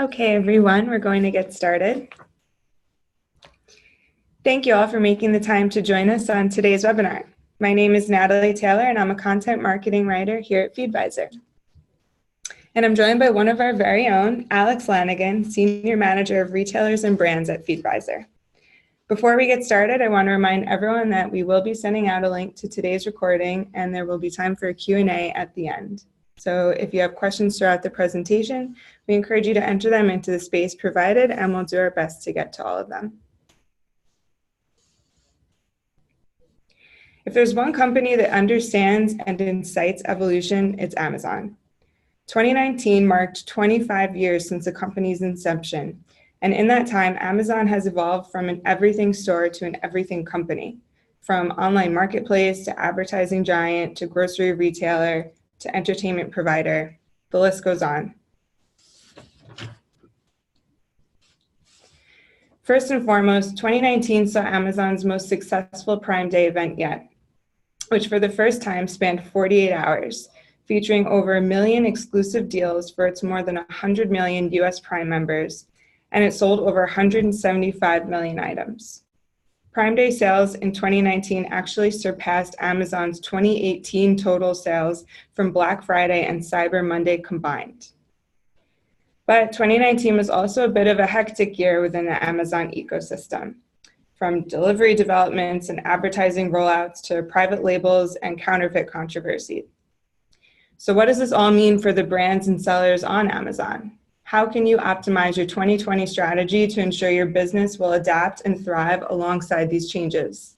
Okay, everyone, we're going to get started. Thank you all for making the time to join us on today's webinar. My name is Natalie Taylor, and I'm a content marketing writer here at Feedvisor. And I'm joined by one of our very own, Alex Lanigan, Senior Manager of Retailers and Brands at Feedvisor. Before we get started, I want to remind everyone that we will be sending out a link to today's recording, and there will be time for a Q&A at the end. So if you have questions throughout the presentation, we encourage you to enter them into the space provided, and we'll do our best to get to all of them. If there's one company that understands and incites evolution, it's Amazon. 2019 marked 25 years since the company's inception, and in that time, Amazon has evolved from an everything store to an everything company, from online marketplace to advertising giant to grocery retailer to entertainment provider. The list goes on. First and foremost, 2019 saw Amazon's most successful Prime Day event yet, which for the first time spanned 48 hours, featuring over 1 million exclusive deals for its more than 100 million US Prime members, and it sold over 175 million items. Prime Day sales in 2019 actually surpassed Amazon's 2018 total sales from Black Friday and Cyber Monday combined. But 2019 was also a bit of a hectic year within the Amazon ecosystem, from delivery developments and advertising rollouts to private labels and counterfeit controversy. So what does this all mean for the brands and sellers on Amazon? How can you optimize your 2020 strategy to ensure your business will adapt and thrive alongside these changes?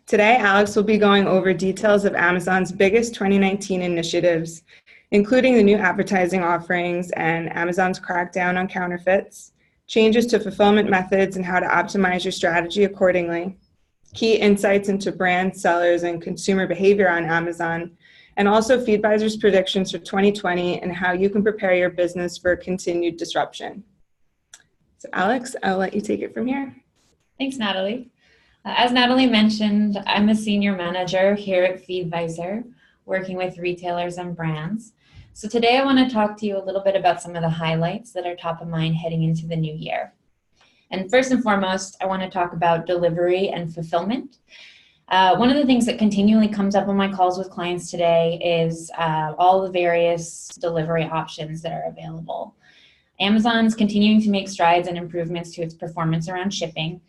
Today, Alex will be going over details of Amazon's biggest 2019 initiatives, including the new advertising offerings and Amazon's crackdown on counterfeits, changes to fulfillment methods and how to optimize your strategy accordingly, key insights into brand, sellers, and consumer behavior on Amazon, and also Feedvisor's predictions for 2020 and how you can prepare your business for continued disruption. So Alex, I'll let you take it from here. Thanks, Natalie. As Natalie mentioned, I'm a senior manager here at Feedvisor, working with retailers and brands. So today I want to talk to you a little bit about some of the highlights that are top of mind heading into the new year. And first and foremost, I want to talk about delivery and fulfillment. One of the things that continually comes up on my calls with clients today is all the various delivery options that are available. Amazon's continuing to make strides and improvements to its performance around shipping.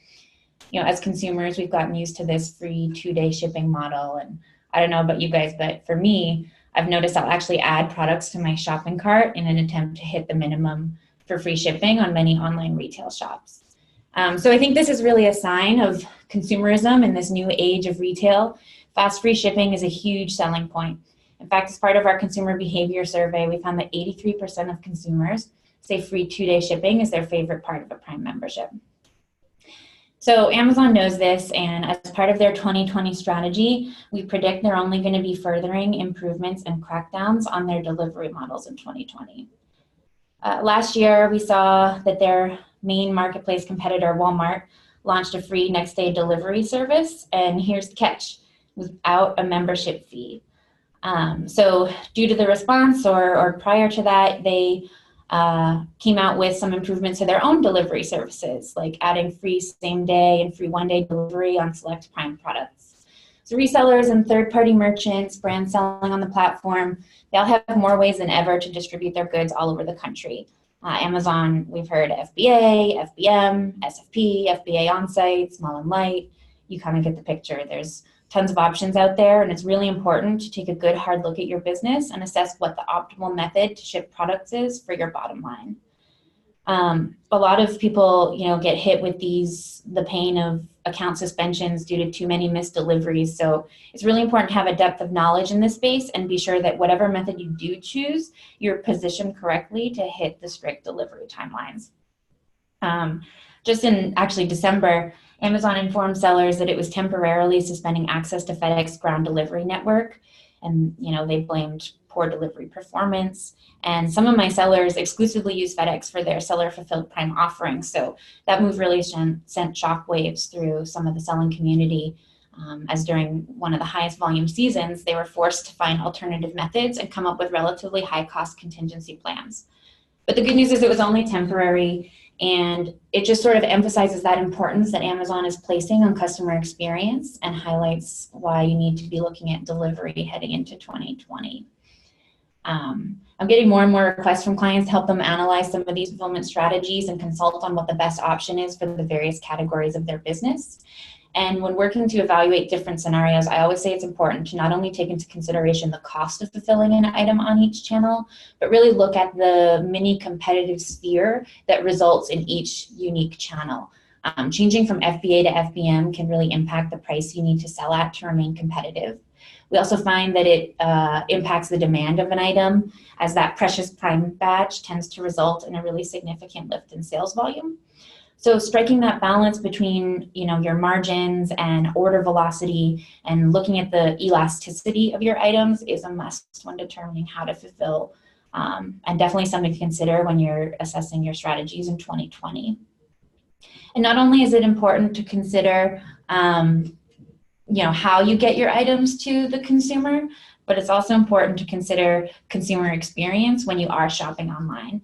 You know, as consumers, we've gotten used to this free 2-day shipping model. And I don't know about you guys, but for me, I've noticed I'll actually add products to my shopping cart in an attempt to hit the minimum for free shipping on many online retail shops. So I think this is really a sign of consumerism in this new age of retail. Fast free shipping is a huge selling point. In fact, as part of our consumer behavior survey, we found that 83% of consumers say free 2-day shipping is their favorite part of a Prime membership. So Amazon knows this, and as part of their 2020 strategy, we predict they're only going to be furthering improvements and crackdowns on their delivery models in 2020. Last year, we saw that their main marketplace competitor, Walmart, launched a free next-day delivery service, and here's the catch, without a membership fee. So due to the response or prior to that, they came out with some improvements to their own delivery services, like adding free same-day and free one-day delivery on select Prime products. So resellers and third-party merchants, brands selling on the platform, they'll have more ways than ever to distribute their goods all over the country. Amazon, we've heard FBA, FBM, SFP, FBA on-site, small and light. You kind of get the picture. There's tons of options out there, and it's really important to take a good hard look at your business and assess what the optimal method to ship products is for your bottom line. A lot of people, get hit with the pain of account suspensions due to too many missed deliveries. So it's really important to have a depth of knowledge in this space and be sure that whatever method you do choose, you're positioned correctly to hit the strict delivery timelines. Just in actually December, Amazon informed sellers that it was temporarily suspending access to FedEx ground delivery network. And, they blamed poor delivery performance. And some of my sellers exclusively use FedEx for their seller fulfilled Prime offerings. So that move really sent shockwaves through some of the selling community. as during one of the highest volume seasons, they were forced to find alternative methods and come up with relatively high cost contingency plans. But the good news is it was only temporary, and it just sort of emphasizes that importance that Amazon is placing on customer experience and highlights why you need to be looking at delivery heading into 2020. I'm getting more and more requests from clients to help them analyze some of these fulfillment strategies and consult on what the best option is for the various categories of their business. And when working to evaluate different scenarios, I always say it's important to not only take into consideration the cost of fulfilling an item on each channel, but really look at the mini competitive sphere that results in each unique channel. Changing from FBA to FBM can really impact the price you need to sell at to remain competitive. We also find that it impacts the demand of an item, as that precious prime badge tends to result in a really significant lift in sales volume. So striking that balance between, your margins and order velocity and looking at the elasticity of your items is a must when determining how to fulfill, and definitely something to consider when you're assessing your strategies in 2020. And not only is it important to consider how you get your items to the consumer, but it's also important to consider consumer experience when you are shopping online.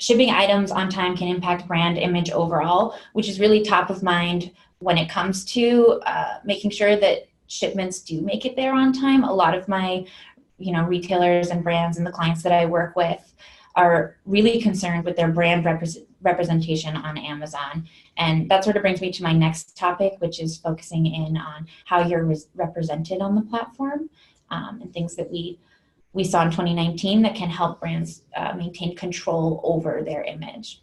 Shipping items on time can impact brand image overall, which is really top of mind when it comes to making sure that shipments do make it there on time. A lot of my retailers and brands and the clients that I work with are really concerned with their brand representation on Amazon. And that sort of brings me to my next topic, which is focusing in on how you're represented on the platform, and things that we saw in 2019 that can help brands maintain control over their image.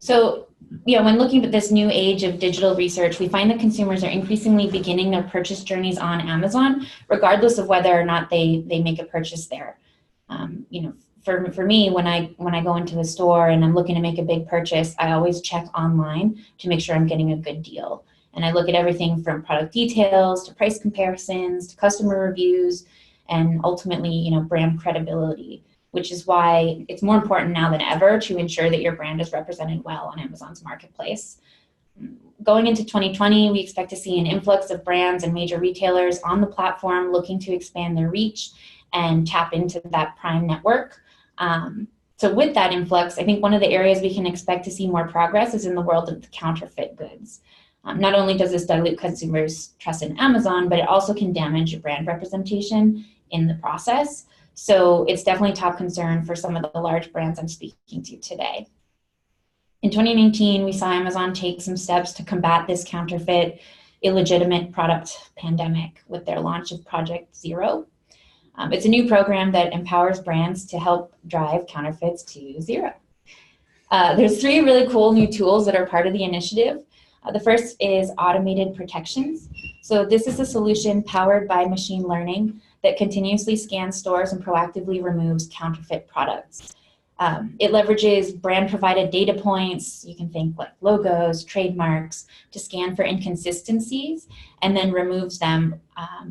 So, when looking at this new age of digital research, we find that consumers are increasingly beginning their purchase journeys on Amazon, regardless of whether or not they make a purchase there. For me, when I go into a store and I'm looking to make a big purchase, I always check online to make sure I'm getting a good deal. And I look at everything from product details to price comparisons to customer reviews and ultimately, brand credibility, which is why it's more important now than ever to ensure that your brand is represented well on Amazon's marketplace. Going into 2020, we expect to see an influx of brands and major retailers on the platform looking to expand their reach and tap into that Prime network. So with that influx, I think one of the areas we can expect to see more progress is in the world of the counterfeit goods. Not only does this dilute consumers' trust in Amazon, but it also can damage your brand representation in the process. So it's definitely top concern for some of the large brands I'm speaking to today. In 2019, we saw Amazon take some steps to combat this counterfeit, illegitimate product pandemic with their launch of Project Zero. It's a new program that empowers brands to help drive counterfeits to zero. There's 3 really cool new tools that are part of the initiative. The first is automated protections. So this is a solution powered by machine learning that continuously scans stores and proactively removes counterfeit products. It leverages brand-provided data points, you can think like logos, trademarks, to scan for inconsistencies and then removes them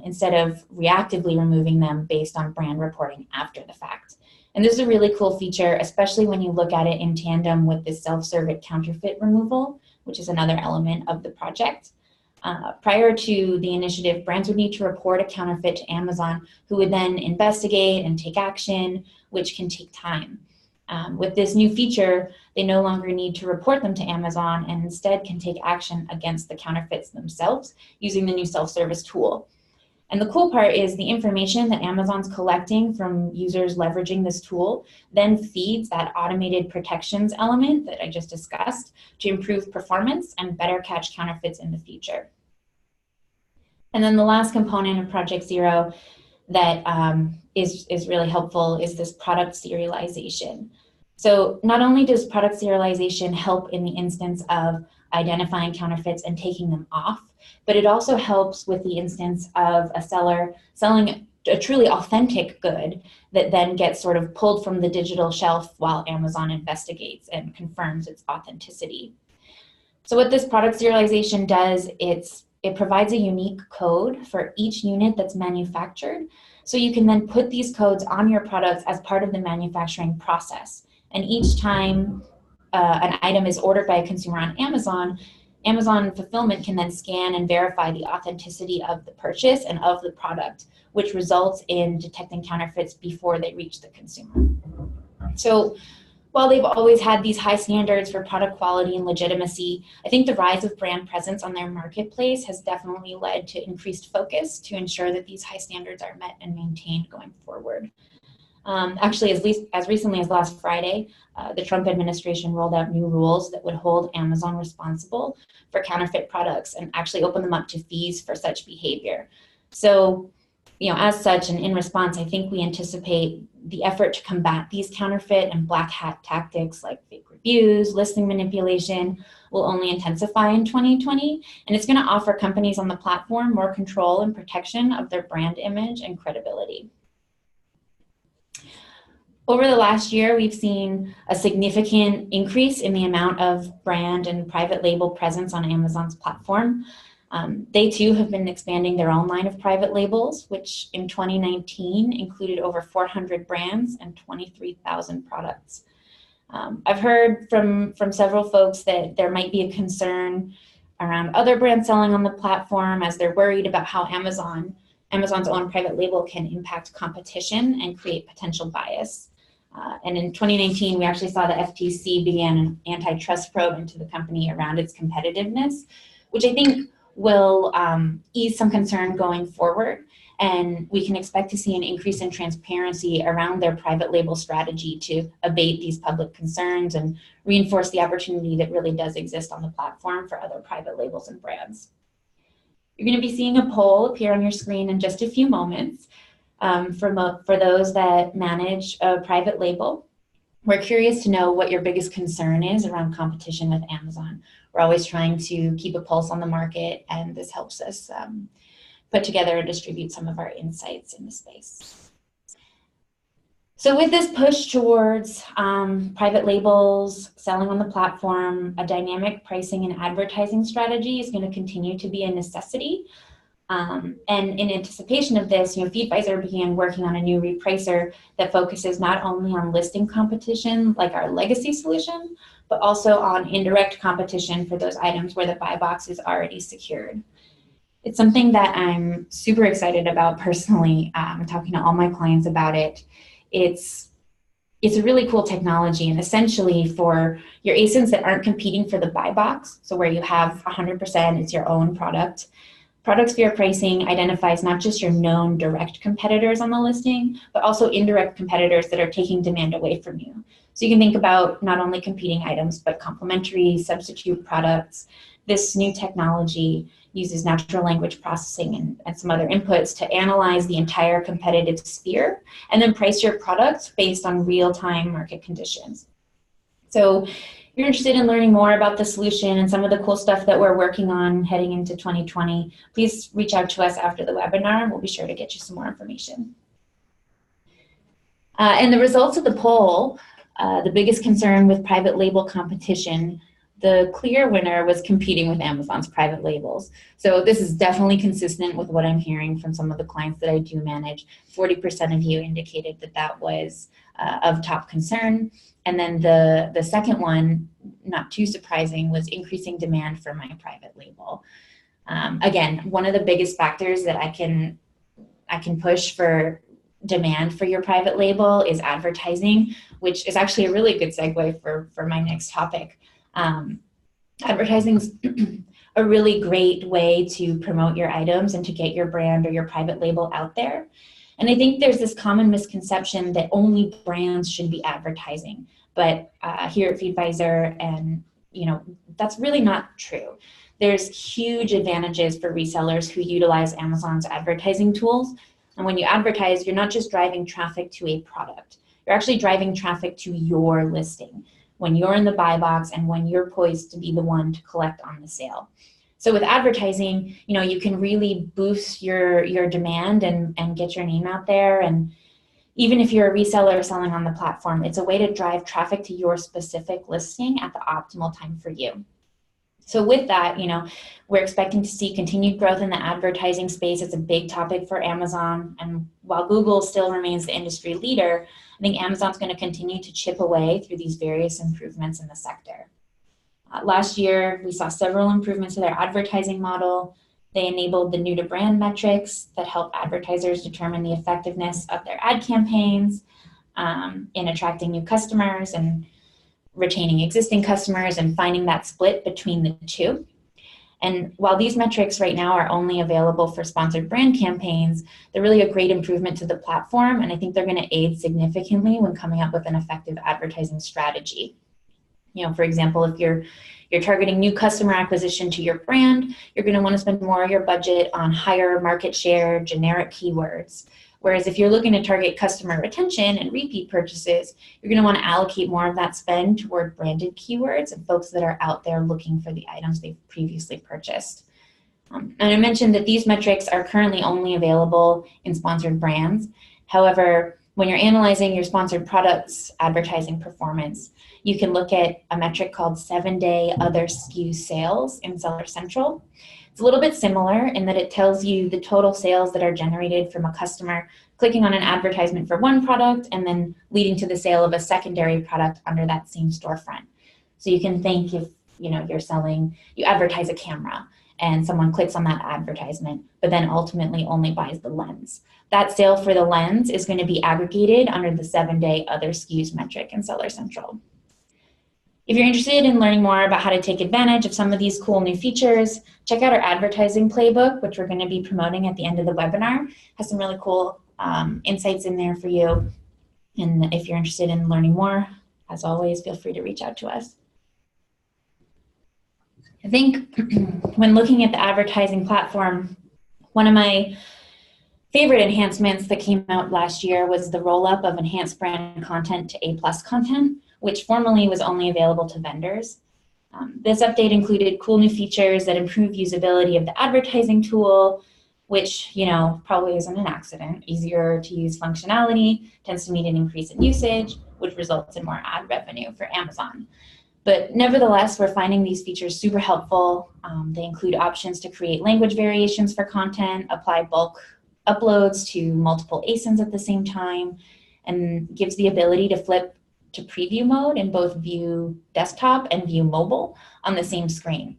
instead of reactively removing them based on brand reporting after the fact. And this is a really cool feature, especially when you look at it in tandem with the self-serve counterfeit removal, which is another element of the project. Prior to the initiative, brands would need to report a counterfeit to Amazon, who would then investigate and take action, which can take time. With this new feature, they no longer need to report them to Amazon and instead can take action against the counterfeits themselves using the new self-service tool. And the cool part is the information that Amazon's collecting from users leveraging this tool then feeds that automated protections element that I just discussed to improve performance and better catch counterfeits in the future. And then the last component of Project Zero that is really helpful is this product serialization. So not only does product serialization help in the instance of identifying counterfeits and taking them off, but it also helps with the instance of a seller selling a truly authentic good that then gets sort of pulled from the digital shelf while Amazon investigates and confirms its authenticity. So what this product serialization does, it provides a unique code for each unit that's manufactured. So you can then put these codes on your products as part of the manufacturing process. And each time an item is ordered by a consumer on Amazon, Amazon fulfillment can then scan and verify the authenticity of the purchase and of the product, which results in detecting counterfeits before they reach the consumer. So while they've always had these high standards for product quality and legitimacy, I think the rise of brand presence on their marketplace has definitely led to increased focus to ensure that these high standards are met and maintained going forward. Actually, as recently as last Friday, the Trump administration rolled out new rules that would hold Amazon responsible for counterfeit products and actually open them up to fees for such behavior. So, as such, and in response, I think we anticipate the effort to combat these counterfeit and black hat tactics like fake reviews, listing manipulation will only intensify in 2020, and it's going to offer companies on the platform more control and protection of their brand image and credibility. Over the last year, we've seen a significant increase in the amount of brand and private label presence on Amazon's platform. They too have been expanding their own line of private labels, which in 2019 included over 400 brands and 23,000 products. I've heard from several folks that there might be a concern around other brands selling on the platform as they're worried about how Amazon's own private label can impact competition and create potential bias. And in 2019, we actually saw the FTC began an antitrust probe into the company around its competitiveness, which I think will ease some concern going forward. And we can expect to see an increase in transparency around their private label strategy to abate these public concerns and reinforce the opportunity that really does exist on the platform for other private labels and brands. You're going to be seeing a poll appear on your screen in just a few moments. For those that manage a private label, we're curious to know what your biggest concern is around competition with Amazon. We're always trying to keep a pulse on the market, and this helps us put together and distribute some of our insights in the space. So with this push towards private labels, selling on the platform, a dynamic pricing and advertising strategy is going to continue to be a necessity. And in anticipation of this, Feedvisor began working on a new repricer that focuses not only on listing competition like our legacy solution, but also on indirect competition for those items where the buy box is already secured. It's something that I'm super excited about personally. I'm talking to all my clients about it. It's a really cool technology, and essentially for your ASINs that aren't competing for the buy box, so where you have 100%, it's your own product, Product Sphere pricing identifies not just your known direct competitors on the listing, but also indirect competitors that are taking demand away from you. So you can think about not only competing items, but complementary substitute products. This new technology uses natural language processing and some other inputs to analyze the entire competitive sphere and then price your products based on real-time market conditions. So if you're interested in learning more about the solution and some of the cool stuff that we're working on heading into 2020, please reach out to us after the webinar and we'll be sure to get you some more information. And the results of the poll, the biggest concern with private label competition, the clear winner was competing with Amazon's private labels. So this is definitely consistent with what I'm hearing from some of the clients that I do manage. 40% of you indicated that that was of top concern. And then the second one, not too surprising, was increasing demand for my private label. Again, one of the biggest factors that I can push for demand for your private label is advertising, which is actually a really good segue for my next topic. Advertising is a really great way to promote your items and to get your brand or your private label out there. And I think there's this common misconception that only brands should be advertising. But here at Feedvisor, and that's really not true. There's huge advantages for resellers who utilize Amazon's advertising tools. And when you advertise, you're not just driving traffic to a product. You're actually driving traffic to your listing when you're in the buy box and when you're poised to be the one to collect on the sale. So with advertising, you can really boost your demand and get your name out there. And even if you're a reseller selling on the platform, it's a way to drive traffic to your specific listing at the optimal time for you. So with that, we're expecting to see continued growth in the advertising space. It's a big topic for Amazon. And while Google still remains the industry leader, I think Amazon's going to continue to chip away through these various improvements in the sector. Last year, we saw several improvements to their advertising model. They enabled the new to brand metrics that help advertisers determine the effectiveness of their ad campaigns in attracting new customers and retaining existing customers and finding that split between the two. And while these metrics right now are only available for sponsored brand campaigns, they're really a great improvement to the platform, and I think they're going to aid significantly when coming up with an effective advertising strategy. For example, if you're targeting new customer acquisition to your brand, you're going to want to spend more of your budget on higher market share, generic keywords. Whereas if you're looking to target customer retention and repeat purchases, you're going to want to allocate more of that spend toward branded keywords and folks that are out there looking for the items they've previously purchased. And I mentioned that these metrics are currently only available in sponsored brands. However, when you're analyzing your sponsored products advertising performance, you can look at a metric called 7-day other SKU sales in Seller Central. It's a little bit similar in that it tells you the total sales that are generated from a customer clicking on an advertisement for one product and then leading to the sale of a secondary product under that same storefront. So you can think if you advertise a camera and someone clicks on that advertisement, but then ultimately only buys the lens. That sale for the lens is going to be aggregated under the 7-day other SKUs metric in Seller Central. If you're interested in learning more about how to take advantage of some of these cool new features, check out our advertising playbook, which we're going to be promoting at the end of the webinar. It has some really cool insights in there for you. And if you're interested in learning more, as always, feel free to reach out to us. I think when looking at the advertising platform, one of my favorite enhancements that came out last year was the roll-up of enhanced brand content to A+ content, which formerly was only available to vendors. This update included cool new features that improve usability of the advertising tool, which probably isn't an accident. Easier to use functionality tends to mean an increase in usage, which results in more ad revenue for Amazon. But nevertheless, we're finding these features super helpful. They include options to create language variations for content, apply bulk uploads to multiple ASINs at the same time, and gives the ability to flip to preview mode in both view desktop and view mobile on the same screen.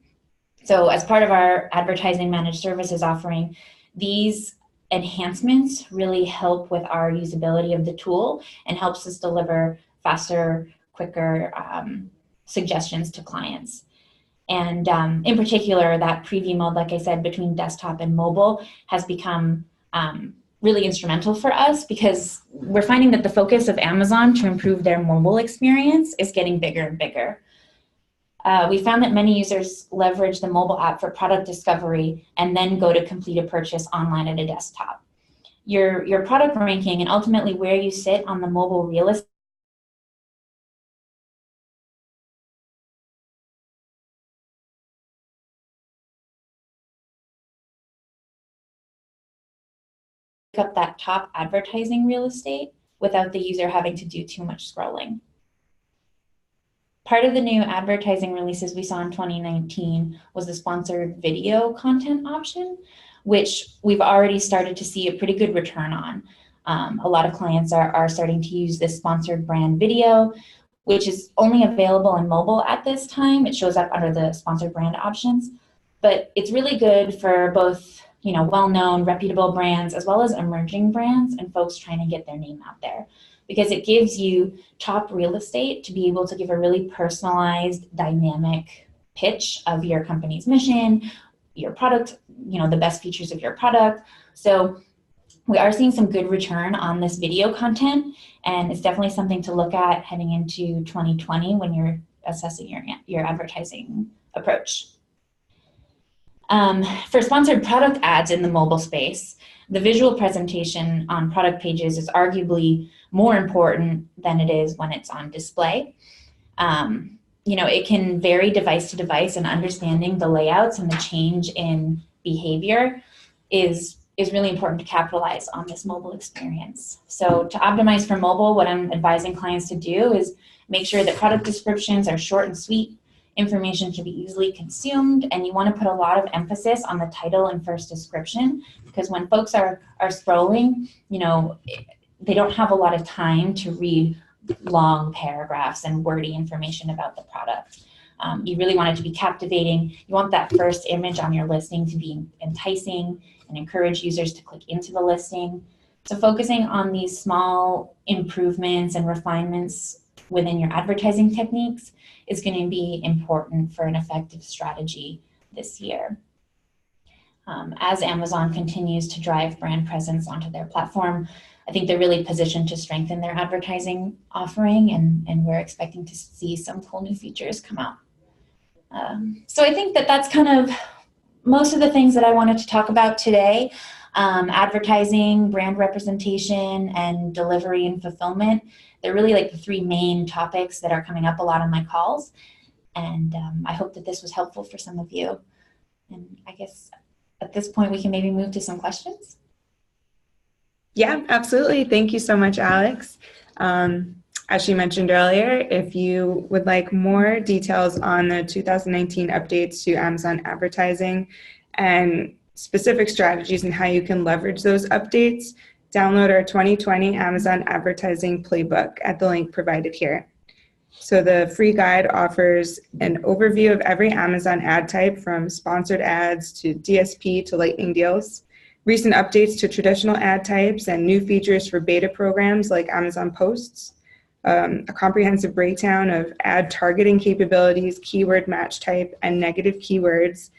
So as part of our advertising managed services offering, these enhancements really help with our usability of the tool and helps us deliver faster, quicker suggestions to clients. And in particular, that preview mode, like I said, between desktop and mobile has become really instrumental for us because we're finding that the focus of Amazon to improve their mobile experience is getting bigger and bigger. We found that many users leverage the mobile app for product discovery and then go to complete a purchase online at a desktop. Your product ranking and ultimately where you sit on the mobile real estate up that top advertising real estate without the user having to do too much scrolling. Part of the new advertising releases we saw in 2019 was the sponsored video content option, which we've already started to see a pretty good return on. A lot of clients are starting to use this sponsored brand video, which is only available on mobile at this time. It shows up under the sponsored brand options, but it's really good for both well-known, reputable brands, as well as emerging brands and folks trying to get their name out there, because it gives you top real estate to be able to give a really personalized, dynamic pitch of your company's mission, your product, the best features of your product. So we are seeing some good return on this video content, and it's definitely something to look at heading into 2020 when you're assessing your advertising approach. For sponsored product ads in the mobile space, the visual presentation on product pages is arguably more important than it is when it's on display. It can vary device to device, and understanding the layouts and the change in behavior is really important to capitalize on this mobile experience. So to optimize for mobile, what I'm advising clients to do is make sure that product descriptions are short and sweet. Information can be easily consumed, and you want to put a lot of emphasis on the title and first description, because when folks are scrolling, they don't have a lot of time to read long paragraphs and wordy information about the product. You really want it to be captivating. You want that first image on your listing to be enticing and encourage users to click into the listing. So focusing on these small improvements and refinements within your advertising techniques is going to be important for an effective strategy this year. As Amazon continues to drive brand presence onto their platform, I think they're really positioned to strengthen their advertising offering, and we're expecting to see some cool new features come out. So I think that that's kind of most of the things that I wanted to talk about today. Advertising, brand representation, and delivery and fulfillment. They're really like the three main topics that are coming up a lot on my calls. And I hope that this was helpful for some of you. And I guess at this point, we can maybe move to some questions. Yeah, absolutely. Thank you so much, Alex. As she mentioned earlier, if you would like more details on the 2019 updates to Amazon advertising and specific strategies and how you can leverage those updates, download our 2020 Amazon Advertising Playbook at the link provided here. So the free guide offers an overview of every Amazon ad type, from sponsored ads to DSP to lightning deals, recent updates to traditional ad types, and new features for beta programs like Amazon Posts, a comprehensive breakdown of ad targeting capabilities, keyword match type, and negative keywords,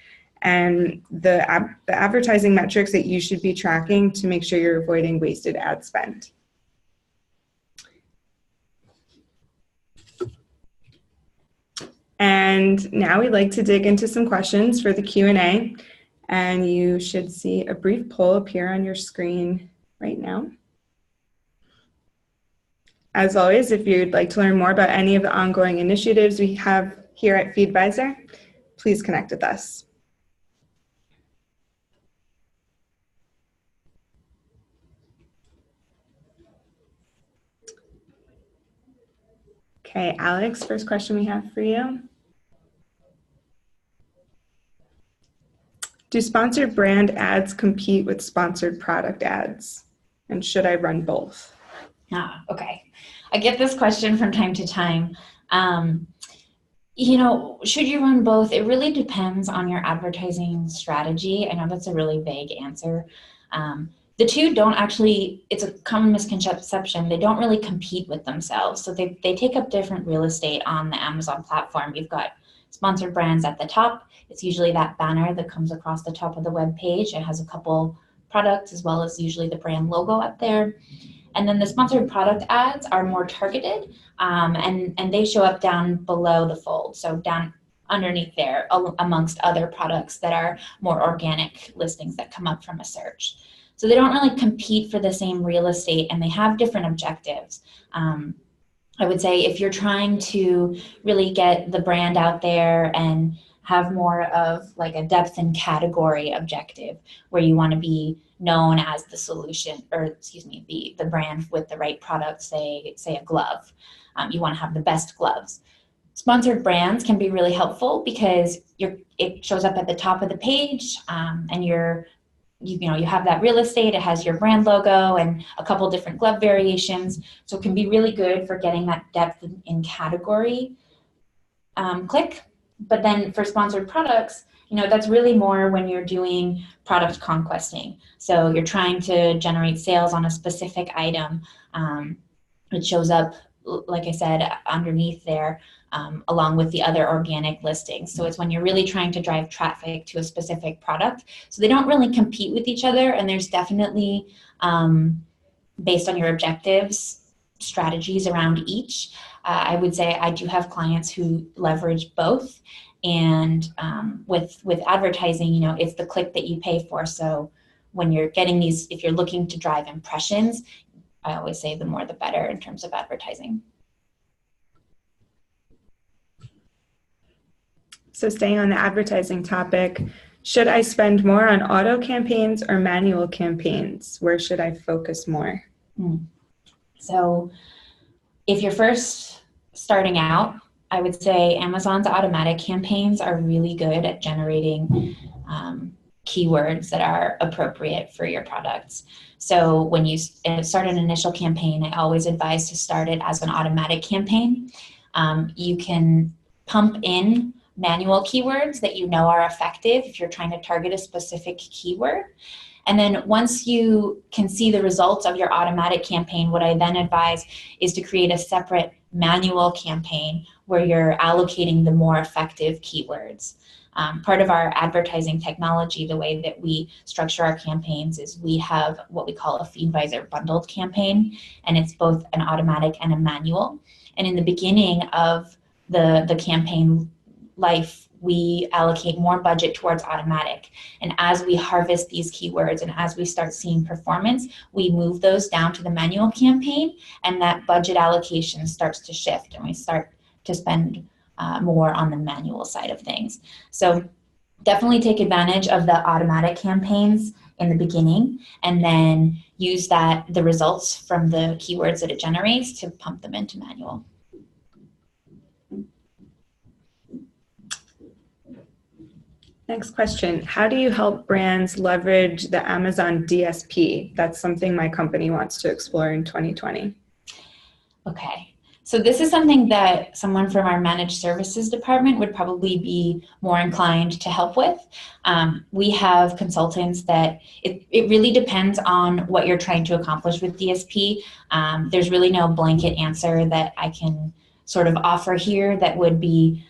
and the advertising metrics that you should be tracking to make sure you're avoiding wasted ad spend. And now we'd like to dig into some questions for the Q&A, and you should see a brief poll appear on your screen right now. As always, if you'd like to learn more about any of the ongoing initiatives we have here at Feedvisor, please connect with us. Okay, Alex, first question we have for you. Do sponsored brand ads compete with sponsored product ads? And should I run both? Okay. I get this question from time to time. Should you run both? It really depends on your advertising strategy. I know that's a really vague answer. The two don't actually, it's a common misconception, they don't really compete with themselves. So they take up different real estate on the Amazon platform. You've got sponsored brands at the top. It's usually that banner that comes across the top of the web page. It has a couple products as well as usually the brand logo up there. And then the sponsored product ads are more targeted, and they show up down below the fold, so down underneath there amongst other products that are more organic listings that come up from a search. So they don't really compete for the same real estate, and they have different objectives. I would say if you're trying to really get the brand out there and have more of like a depth and category objective where you want to be known as the solution, or excuse me, the brand with the right product, say a glove. You want to have the best gloves. Sponsored brands can be really helpful because it shows up at the top of the page, and you have that real estate. It has your brand logo and a couple different glove variations, so it can be really good for getting that depth in category click. But then for sponsored products, that's really more when you're doing product conquesting. So you're trying to generate sales on a specific item. It shows up, like I said, underneath there, along with the other organic listings. So it's when you're really trying to drive traffic to a specific product. So they don't really compete with each other, and there's definitely, based on your objectives, strategies around each. I would say I do have clients who leverage both, and with advertising, it's the click that you pay for. So when you're getting these, if you're looking to drive impressions, I always say the more the better in terms of advertising. So staying on the advertising topic, should I spend more on auto campaigns or manual campaigns? Where should I focus more? So if you're first starting out, I would say Amazon's automatic campaigns are really good at generating keywords that are appropriate for your products. So when you start an initial campaign, I always advise to start it as an automatic campaign. You can pump in manual keywords that you know are effective if you're trying to target a specific keyword. And then once you can see the results of your automatic campaign, what I then advise is to create a separate manual campaign where you're allocating the more effective keywords. Part of our advertising technology, the way that we structure our campaigns is we have what we call a Feedvisor bundled campaign, and it's both an automatic and a manual. And in the beginning of the campaign life, we allocate more budget towards automatic. And as we harvest these keywords and as we start seeing performance, we move those down to the manual campaign, and that budget allocation starts to shift, and we start to spend more on the manual side of things. So definitely take advantage of the automatic campaigns in the beginning, and then use the results from the keywords that it generates to pump them into manual. Next question. How do you help brands leverage the Amazon DSP? That's something my company wants to explore in 2020. Okay. So this is something that someone from our managed services department would probably be more inclined to help with. We have consultants that it really depends on what you're trying to accomplish with DSP. There's really no blanket answer that I can sort of offer here that would be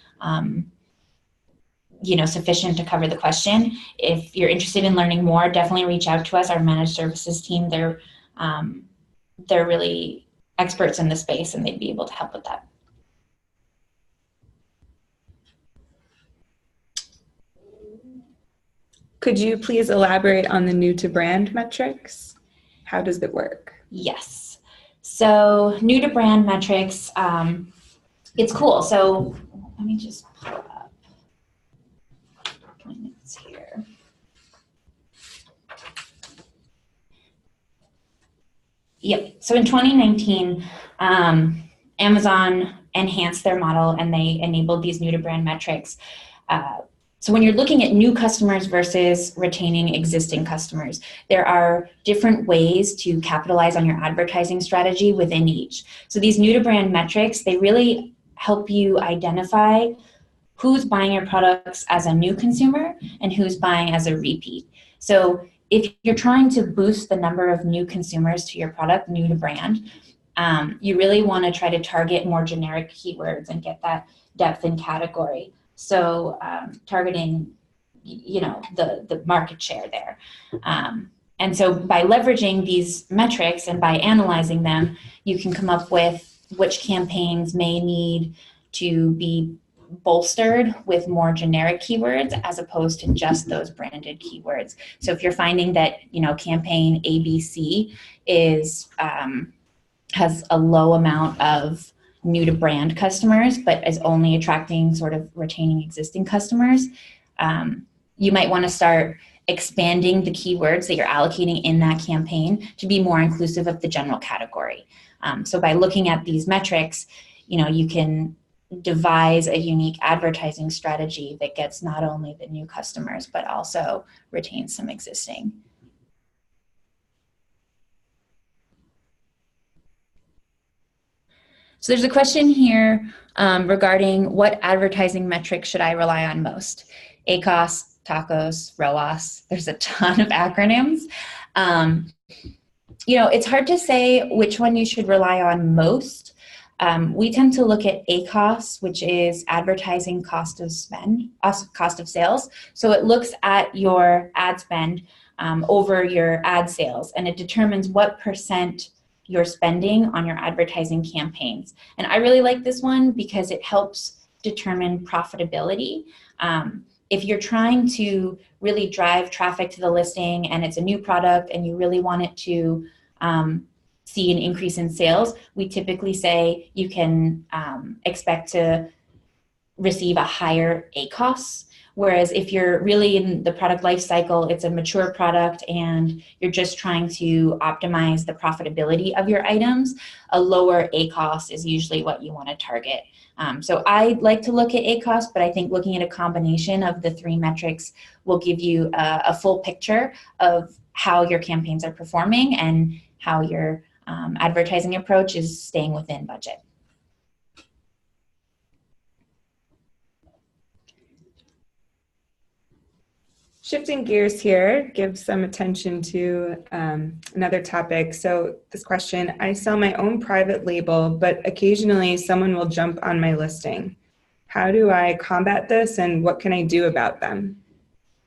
sufficient to cover the question. If you're interested in learning more, definitely reach out to us, our managed services team. They're really experts in the space, and they'd be able to help with that. Could you please elaborate on the new to brand metrics? How does it work? Yes. So new to brand metrics, it's cool. So let me just pull up my notes here. Yep. So in 2019, Amazon enhanced their model, and they enabled these new to brand metrics. So when you're looking at new customers versus retaining existing customers, there are different ways to capitalize on your advertising strategy within each. So these new to brand metrics, they really help you identify who's buying your products as a new consumer and who's buying as a repeat. So if you're trying to boost the number of new consumers to your product, new to brand, you really want to try to target more generic keywords and get that depth in category. So targeting, the market share there. And so by leveraging these metrics and by analyzing them, you can come up with which campaigns may need to be bolstered with more generic keywords as opposed to just those branded keywords. So if you're finding that, campaign ABC has a low amount of new to brand customers, but is only attracting sort of retaining existing customers, you might want to start expanding the keywords that you're allocating in that campaign to be more inclusive of the general category. So by looking at these metrics, you can devise a unique advertising strategy that gets not only the new customers, but also retains some existing. So there's a question here regarding what advertising metrics should I rely on most? ACOS, TACOS, ROAS, there's a ton of acronyms. It's hard to say which one you should rely on most. We tend to look at ACOS, which is advertising cost of sales. So it looks at your ad spend over your ad sales, and it determines what % you're spending on your advertising campaigns. And I really like this one because it helps determine profitability. If you're trying to really drive traffic to the listing and it's a new product and you really want it to see an increase in sales, we typically say you can expect to receive a higher ACOS. Whereas if you're really in the product life cycle, it's a mature product and you're just trying to optimize the profitability of your items, a lower ACOS is usually what you want to target. So I like to look at ACOS, but I think looking at a combination of the three metrics will give you a full picture of how your campaigns are performing and how your advertising approach is staying within budget. Shifting gears here, give some attention to another topic. So this question, I sell my own private label, but occasionally someone will jump on my listing. How do I combat this and what can I do about them?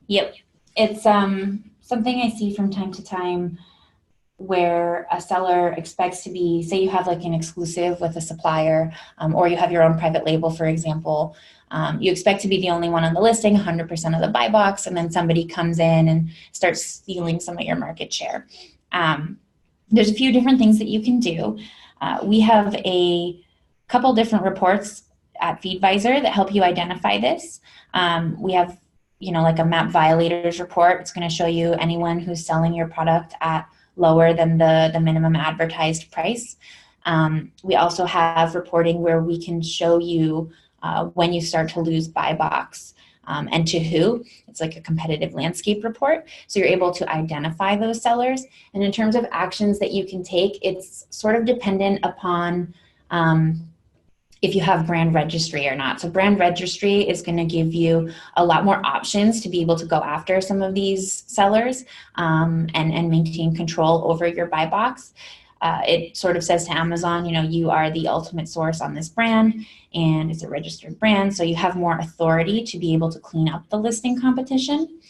Yep. It's something I see from time to time where a seller expects to be, say you have like an exclusive with a supplier, or you have your own private label, for example. You expect to be the only one on the listing, 100% of the buy box, and then somebody comes in and starts stealing some of your market share. There's a few different things that you can do. We have a couple different reports at Feedvisor that help you identify this. We have, like a MAP violators report. It's going to show you anyone who's selling your product at lower than the minimum advertised price. We also have reporting where we can show you when you start to lose buy box and to who. It's like a competitive landscape report. So you're able to identify those sellers. And in terms of actions that you can take, it's sort of dependent upon if you have brand registry or not. So brand registry is going to give you a lot more options to be able to go after some of these sellers and maintain control over your buy box. It sort of says to Amazon, you are the ultimate source on this brand and it's a registered brand. So you have more authority to be able to clean up the listing competition.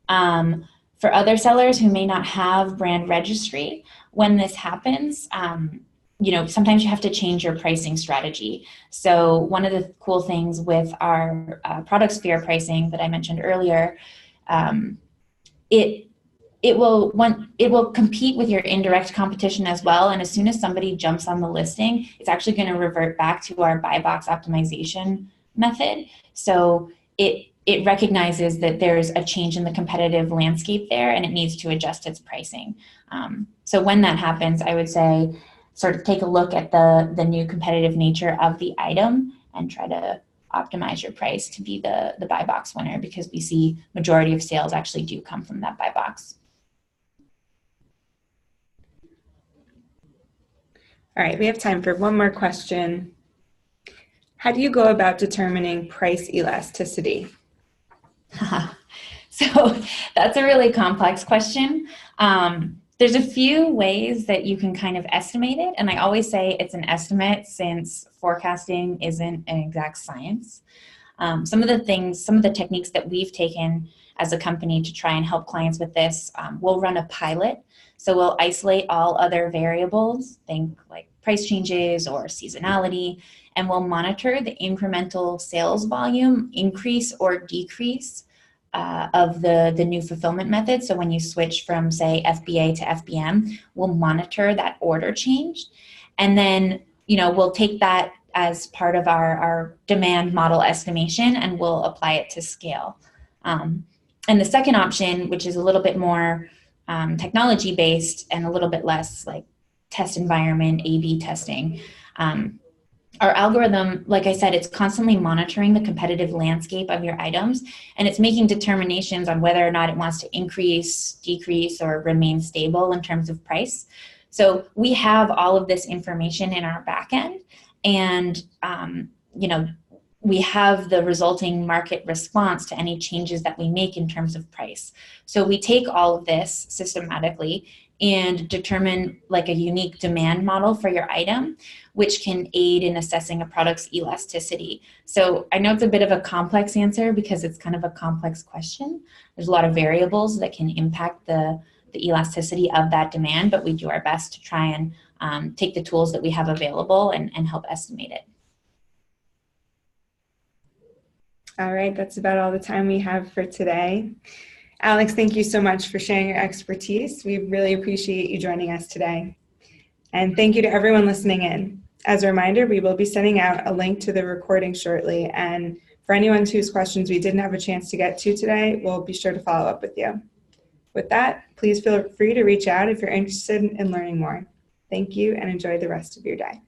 For other sellers who may not have brand registry, when this happens, sometimes you have to change your pricing strategy. So one of the cool things with our product sphere pricing that I mentioned earlier, it will compete with your indirect competition as well. And as soon as somebody jumps on the listing, it's actually going to revert back to our buy box optimization method. So it recognizes that there's a change in the competitive landscape there and it needs to adjust its pricing. So when that happens, I would say, sort of take a look at the new competitive nature of the item and try to optimize your price to be the buy box winner, because we see majority of sales actually do come from that buy box. All right, we have time for one more question. How do you go about determining price elasticity? So that's a really complex question. There's a few ways that you can kind of estimate it. And I always say it's an estimate since forecasting isn't an exact science. Some of the techniques that we've taken as a company to try and help clients with this, we'll run a pilot. So we'll isolate all other variables, think like price changes or seasonality, and we'll monitor the incremental sales volume increase or decrease of the new fulfillment method. So when you switch from, say, FBA to FBM, we'll monitor that order change. And then, we'll take that as part of our demand model estimation and we'll apply it to scale. And the second option, which is a little bit more technology-based and a little bit less like test environment, A/B testing, our algorithm, like I said, it's constantly monitoring the competitive landscape of your items, and it's making determinations on whether or not it wants to increase, decrease, or remain stable in terms of price. So we have all of this information in our backend, and we have the resulting market response to any changes that we make in terms of price. So we take all of this systematically and determine like a unique demand model for your item, which can aid in assessing a product's elasticity. So I know it's a bit of a complex answer because it's kind of a complex question. There's a lot of variables that can impact the elasticity of that demand, but we do our best to try and take the tools that we have available and help estimate it. All right, that's about all the time we have for today. Alex, thank you so much for sharing your expertise. We really appreciate you joining us today. And thank you to everyone listening in. As a reminder, we will be sending out a link to the recording shortly. And for anyone whose questions we didn't have a chance to get to today, we'll be sure to follow up with you. With that, please feel free to reach out if you're interested in learning more. Thank you and enjoy the rest of your day.